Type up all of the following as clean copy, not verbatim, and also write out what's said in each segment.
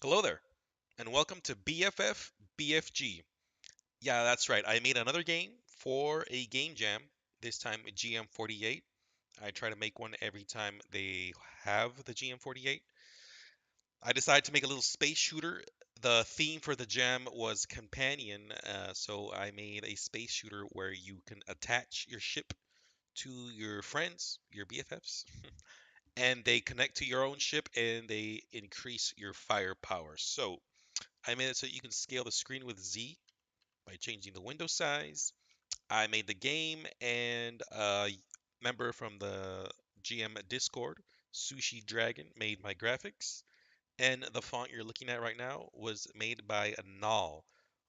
Hello there, and welcome to Bff Bfg. Yeah, that's right. I made another game for a game jam, this time GM48. I try to make one every time they have the GM48. I decided to make a little space shooter. The theme for the jam was companion, so I made a space shooter where you can attach your ship to your friends, your BFFs, and they connect to your own ship and they increase your firepower. So I made it so you can scale the screen with Z by changing the window size. I made the game, and a member from the GM Discord, Sushi Dragon, made my graphics. And the font you're looking at right now was made by Null.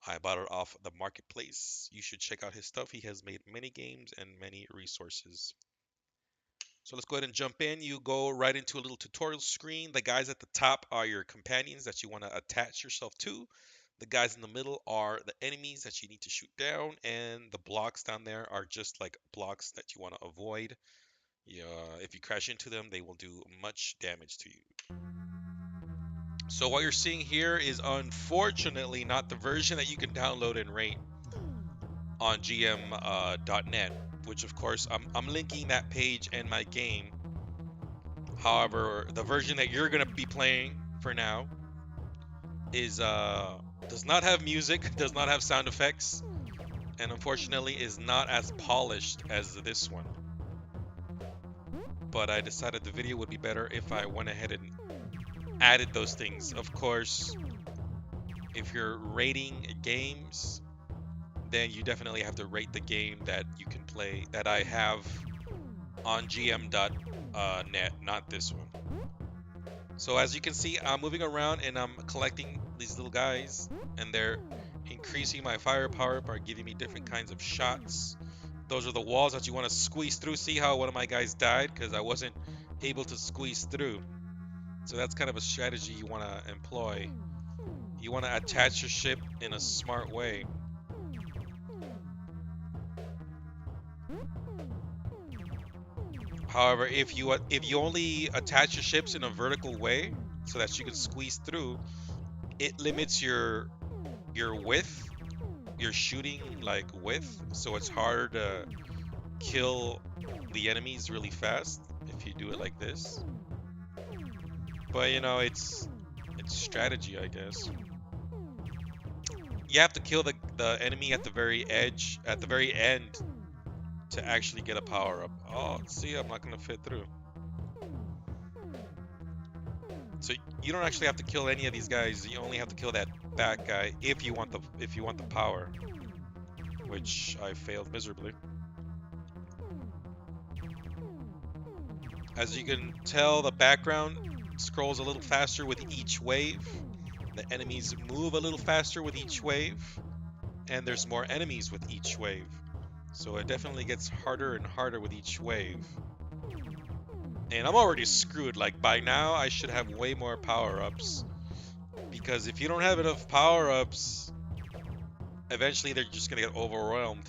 I bought it off the marketplace. You should check out his stuff. He has made many games and many resources. So let's go ahead and jump in. You go right into a little tutorial screen. The guys at the top are your companions that you want to attach yourself to. The guys in the middle are the enemies that you need to shoot down, and the blocks down there are just like blocks that you want to avoid. Yeah, if you crash into them, they will do much damage to you. So what you're seeing here is unfortunately not the version that you can download and rate on gm.net, which of course I'm linking that page and my game. However, the version that you're gonna be playing for now is does not have music, does not have sound effects, and unfortunately is not as polished as this one. But I decided the video would be better if I went ahead and added those things. Of course, if you're rating games, then you definitely have to rate the game that you can play that I have on gm.net, not this one. So as you can see, I'm moving around and I'm collecting these little guys, and they're increasing my firepower by giving me different kinds of shots. Those are the walls that you want to squeeze through. See how one of my guys died because I wasn't able to squeeze through. So that's kind of a strategy you want to employ. You want to attach your ship in a smart way. However, if you only attach your ships in a vertical way so that you can squeeze through, it limits your width, your shooting like width, so it's harder to kill the enemies really fast if you do it like this. But you know, it's strategy, I guess. You have to kill the enemy at the very edge, at the very end, to actually get a power up. Oh, see, I'm not gonna fit through. So you don't actually have to kill any of these guys. You only have to kill that guy if you want the power, which I failed miserably. As you can tell, the background scrolls a little faster with each wave. The enemies move a little faster with each wave, and there's more enemies with each wave. So it definitely gets harder and harder with each wave. And I'm already screwed. Like, by now, I should have way more power-ups. Because if you don't have enough power-ups, eventually they're just gonna get overwhelmed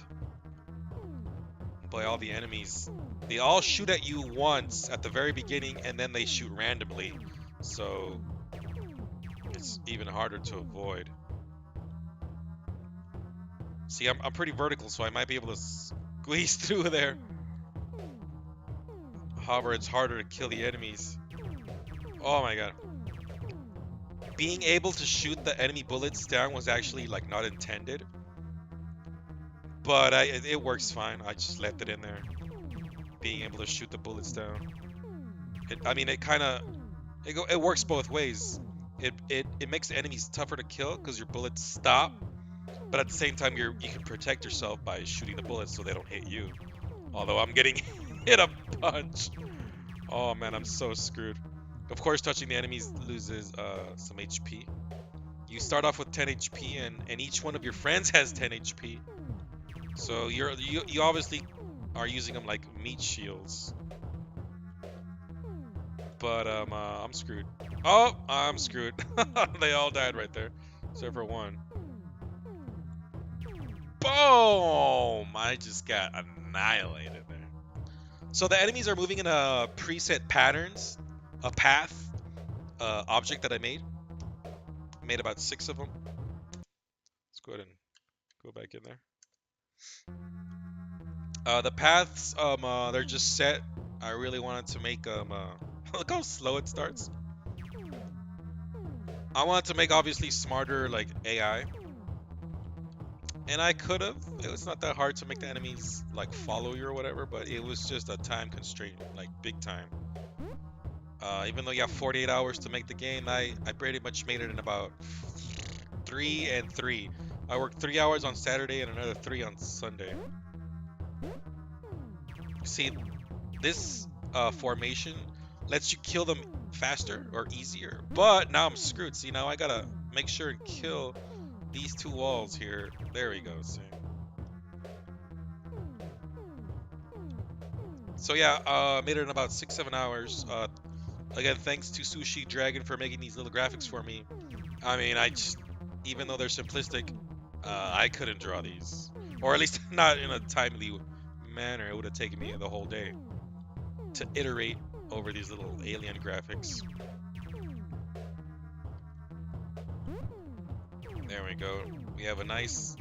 by all the enemies. They all shoot at you once at the very beginning, and then they shoot randomly. So it's even harder to avoid. See, I'm pretty vertical, so I might be able to squeeze through there. However, it's harder to kill the enemies. Oh my god. Being able to shoot the enemy bullets down was actually like not intended. But it works fine. I just left it in there. Being able to shoot the bullets down. I mean, it works both ways. It makes the enemies tougher to kill because your bullets stop, but at the same time you can protect yourself by shooting the bullets so they don't hit you. Although I'm getting hit a bunch. Oh man, I'm so screwed. Of course, touching the enemies loses some HP. You start off with 10 HP, and each one of your friends has 10 HP. So you obviously are using them like meat shields. But I'm screwed. Oh, I'm screwed. They all died right there, except for one. Boom! I just got annihilated there. So the enemies are moving in a preset patterns, a path object that I made. made about 6 of them. Let's go ahead and go back in there. The paths, they're just set. I really wanted to make look how slow it starts. I wanted to make obviously smarter like AI, and I could have. It was not that hard to make the enemies like follow you or whatever, but it was just a time constraint, like big time. Even though you have 48 hours to make the game, I pretty much made it in about 3 and 3. I worked 3 hours on Saturday and another 3 on Sunday. See, this formation lets you kill them faster or easier, but now I'm screwed. See, now I gotta make sure and kill these 2 walls here. There we go. See. So yeah, made it in about 6-7 hours. Again, thanks to Sushi Dragon for making these little graphics for me. I mean, even though they're simplistic, I couldn't draw these, or at least not in a timely manner. It would have taken me the whole day to iterate over these little alien graphics. There we go. We have a nice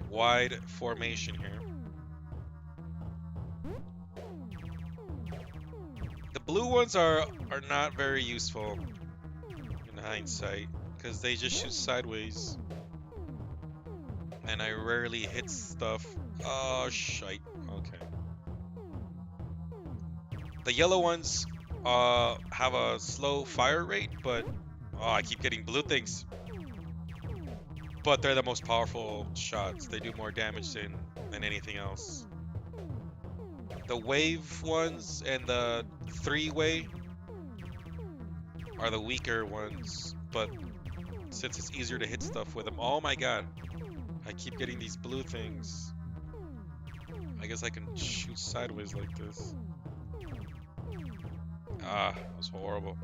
wide formation here. The blue ones are not very useful in hindsight because they just shoot sideways, and I rarely hit stuff. Oh shite. Okay. The yellow ones have a slow fire rate, but I keep getting blue things. But they're the most powerful shots. They do more damage than anything else. The wave ones and the 3-way are the weaker ones, but since it's easier to hit stuff with them. Oh my god. I keep getting these blue things. I guess I can shoot sideways like this. Ah, that was horrible.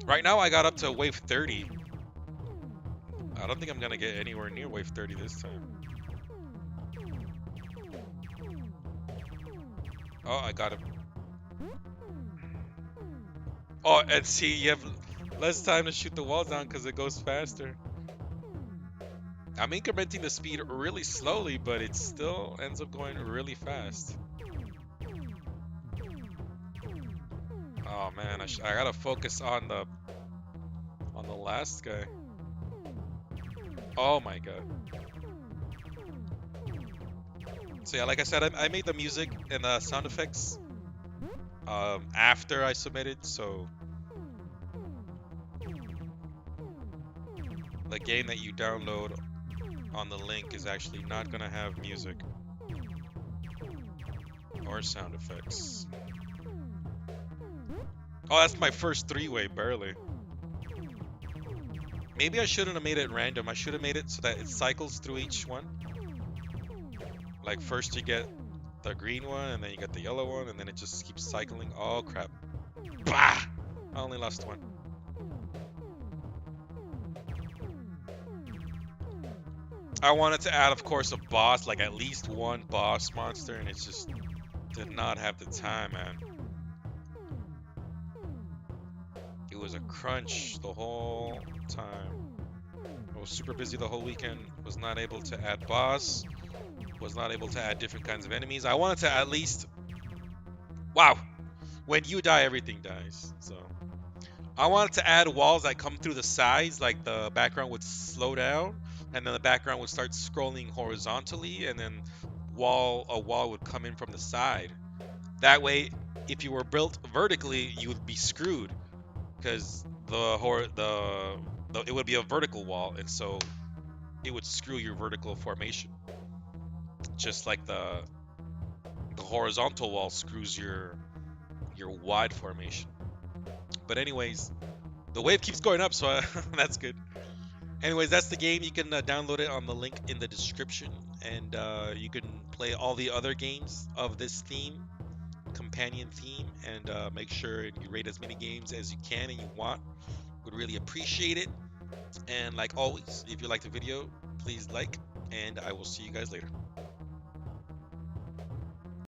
Right now I got up to wave 30. I don't think I'm gonna get anywhere near wave 30 this time. Oh, I got him. Oh, and see, you have less time to shoot the walls down because it goes faster. I'm incrementing the speed really slowly, but it still ends up going really fast. Oh man, I gotta focus on the last guy. Oh my god. So yeah, like I said, I made the music and the sound effects after I submitted, so the game that you download on the link is actually not gonna have music or sound effects. Oh, that's my first 3-way, barely. Maybe I shouldn't have made it random. I should have made it so that it cycles through each one. Like first you get the green one, and then you get the yellow one, and then it just keeps cycling. Oh crap. Bah! I only lost one. I wanted to add, of course, a boss, like at least one boss monster, and it just did not have the time, man. It was a crunch the whole time. I was super busy the whole weekend, was not able to add boss, was not able to add different kinds of enemies. I wanted to at least... Wow! When you die, everything dies, so... I wanted to add walls that come through the sides, like the background would slow down, and then the background would start scrolling horizontally, and then a wall would come in from the side. That way, if you were built vertically, you would be screwed, because it would be a vertical wall, and so it would screw your vertical formation, just like the horizontal wall screws your wide formation. But anyways, the wave keeps going up, so that's good. Anyways, that's the game. You can download it on the link in the description, and you can play all the other games of this theme, companion theme, and make sure you rate as many games as you can and you want. Would really appreciate it. And like always, if you like the video, please like, and I will see you guys later.